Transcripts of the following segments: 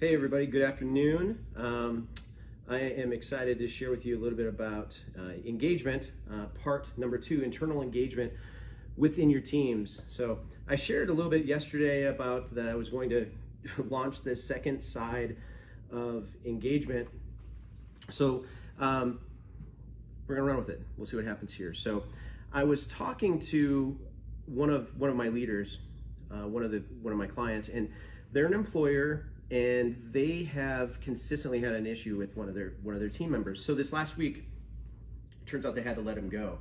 Hey everybody, good afternoon. I am excited to share with you a little bit about engagement, part number 2, internal engagement within your teams. So I shared a little bit yesterday about that I was going to launch this second side of engagement. So we're gonna run with it. We'll see what happens here. So I was talking to one of my leaders, one of my clients, and they're an employer, and they have consistently had an issue with one of their team members. So this last week, it turns out they had to let him go.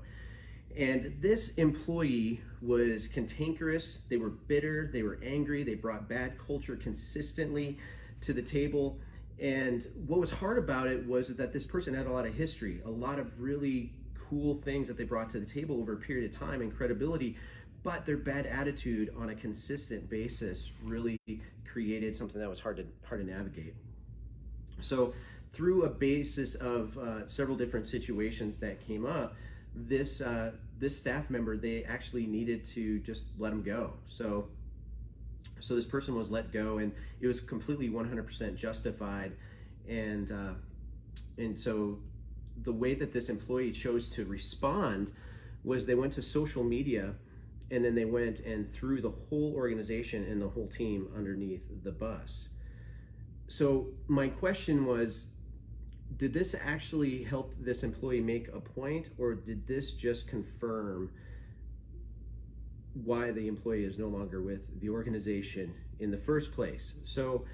And this employee was cantankerous, they were bitter, they were angry, they brought bad culture consistently to the table. And what was hard about it was that this person had a lot of history, a lot of really cool things that they brought to the table over a period of time and credibility, but their bad attitude on a consistent basis really created something that was hard to navigate. So through a basis of several different situations that came up, this staff member, they actually needed to just let him go. So this person was let go, and it was completely 100% justified. And so the way that this employee chose to respond was they went to social media, and then they went and threw the whole organization and the whole team underneath the bus. So my question was, did this actually help this employee make a point, or did this just confirm why the employee is no longer with the organization in the first place? So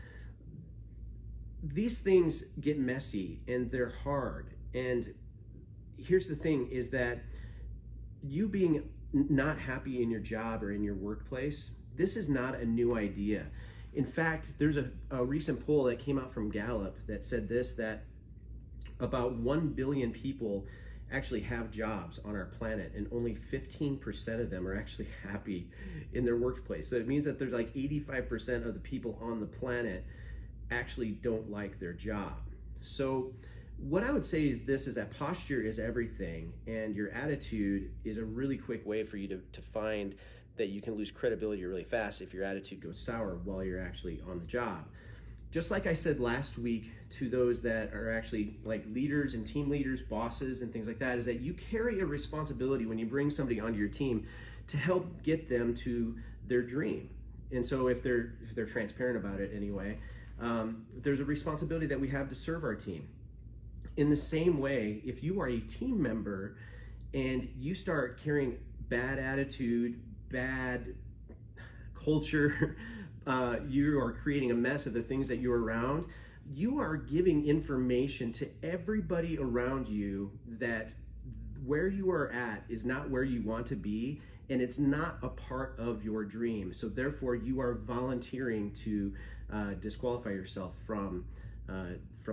these things get messy and they're hard. And here's the thing is that you being not happy in your job or in your workplace, this is not a new idea. In fact, there's a recent poll that came out from Gallup that said this, that about 1 billion people actually have jobs on our planet, and only 15% of them are actually happy in their workplace. So it means that there's like 85% of the people on the planet actually don't like their job. So what I would say is this, is that posture is everything, and your attitude is a really quick way for you to find that you can lose credibility really fast if your attitude goes sour while you're actually on the job. Just like I said last week to those that are actually like leaders and team leaders, bosses and things like that, is that you carry a responsibility when you bring somebody onto your team to help get them to their dream. And so if they're transparent about it anyway, there's a responsibility that we have to serve our team. In the same way, if you are a team member and you start carrying bad attitude, bad culture, you are creating a mess of the things that you're around, you are giving information to everybody around you that where you are at is not where you want to be, and it's not a part of your dream. So therefore, you are volunteering to disqualify yourself from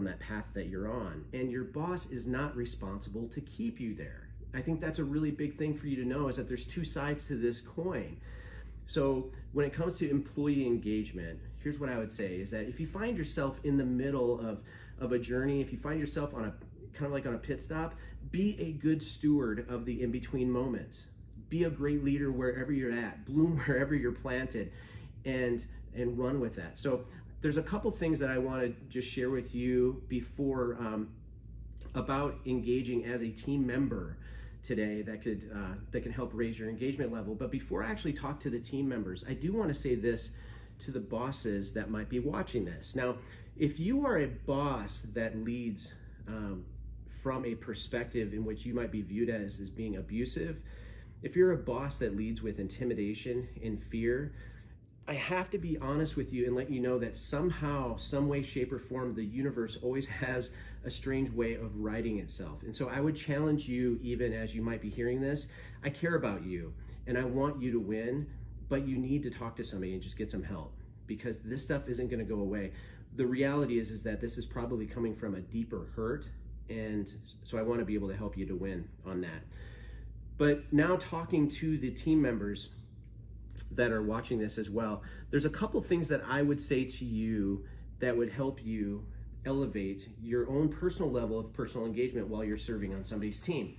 that path that you're on, and your boss is not responsible to keep you there. I think that's a really big thing for you to know, is that there's two sides to this coin. So when it comes to employee engagement, here's what I would say, is that if you find yourself in the middle of a journey, if you find yourself on a kind of like on a pit stop, be a good steward of the in-between moments. Be a great leader wherever you're at, bloom wherever you're planted, and run with that. So there's a couple things that I want to just share with you before about engaging as a team member today that can help raise your engagement level. But before I actually talk to the team members, I do want to say this to the bosses that might be watching this. Now, if you are a boss that leads from a perspective in which you might be viewed as being abusive, if you're a boss that leads with intimidation and fear, I have to be honest with you and let you know that somehow, some way, shape, or form, the universe always has a strange way of righting itself. And so I would challenge you, even as you might be hearing this, I care about you and I want you to win, but you need to talk to somebody and just get some help, because this stuff isn't going to go away. The reality is that this is probably coming from a deeper hurt, and so I want to be able to help you to win on that. But now, talking to the team members that are watching this as well, there's a couple things that I would say to you that would help you elevate your own personal level of personal engagement while you're serving on somebody's team.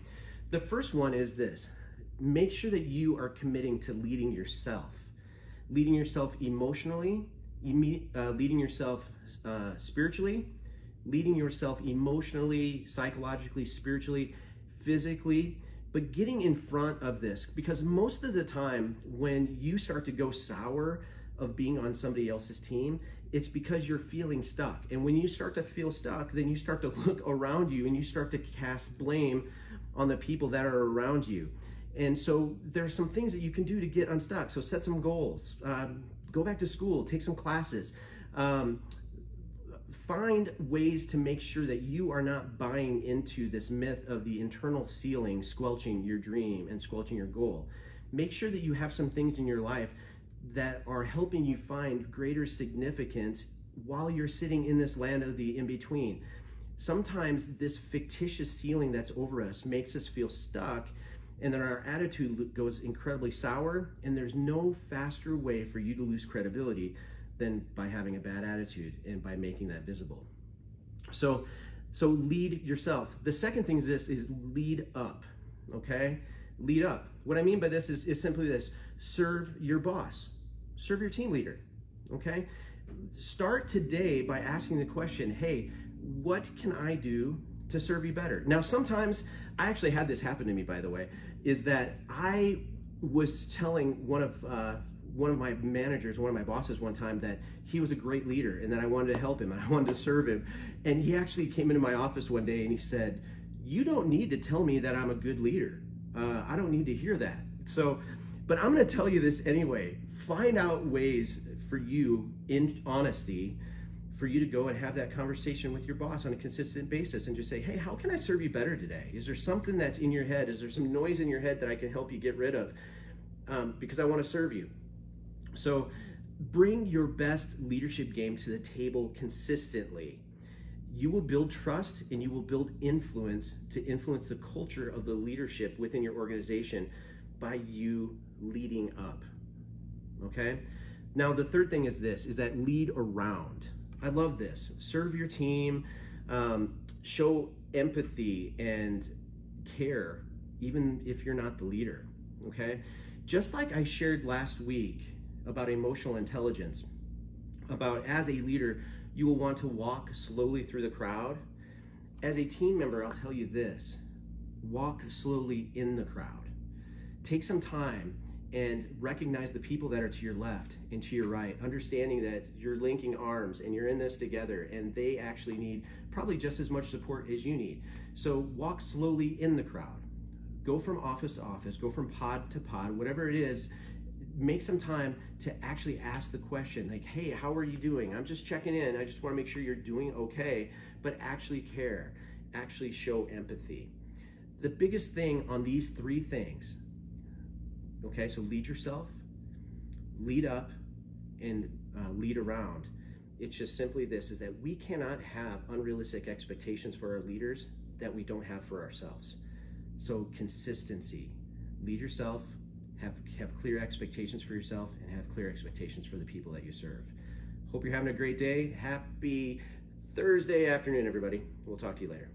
The first one is this: make sure that you are committing to leading yourself emotionally, leading yourself spiritually, leading yourself emotionally, psychologically, spiritually, physically, but getting in front of this, because most of the time when you start to go sour of being on somebody else's team, it's because you're feeling stuck. And when you start to feel stuck, then you start to look around you and you start to cast blame on the people that are around you. And so there's some things that you can do to get unstuck. So set some goals, go back to school, take some classes, find ways to make sure that you are not buying into this myth of the internal ceiling squelching your dream and squelching your goal. Make sure that you have some things in your life that are helping you find greater significance while you're sitting in this land of the in-between. Sometimes this fictitious ceiling that's over us makes us feel stuck, and then our attitude goes incredibly sour, and there's no faster way for you to lose credibility than by having a bad attitude and by making that visible. So lead yourself. The second thing is lead up, okay? Lead up. What I mean by this is simply this: serve your boss, serve your team leader, okay? Start today by asking the question, hey, what can I do to serve you better? Now, sometimes, I actually had this happen to me, by the way, is that I was telling one of my managers, one of my bosses one time, that he was a great leader and that I wanted to help him and I wanted to serve him. And he actually came into my office one day and he said, "You don't need to tell me that I'm a good leader. I don't need to hear that." But I'm going to tell you this anyway. Find out ways for you, in honesty, for you to go and have that conversation with your boss on a consistent basis and just say, hey, how can I serve you better today? Is there something that's in your head? Is there some noise in your head that I can help you get rid of? Because I want to serve you. So bring your best leadership game to the table consistently. You will build trust and you will build influence to influence the culture of the leadership within your organization by you leading up, okay? Now, the third thing is this, is that lead around. I love this. Serve your team, show empathy and care, even if you're not the leader, okay? Just like I shared last week about emotional intelligence, about as a leader, you will want to walk slowly through the crowd. As a team member, I'll tell you this: walk slowly in the crowd. Take some time and recognize the people that are to your left and to your right, understanding that you're linking arms and you're in this together and they actually need probably just as much support as you need. So walk slowly in the crowd. Go from office to office, go from pod to pod, whatever it is. Make some time to actually ask the question, like, hey, how are you doing? I'm just checking in. I just want to make sure you're doing okay, but actually care, actually show empathy. The biggest thing on these three things, okay, so lead yourself, lead up, and lead around. It's just simply this, is that we cannot have unrealistic expectations for our leaders that we don't have for ourselves. So consistency, lead yourself, have clear expectations for yourself, and have clear expectations for the people that you serve. Hope you're having a great day. Happy Thursday afternoon, everybody. We'll talk to you later.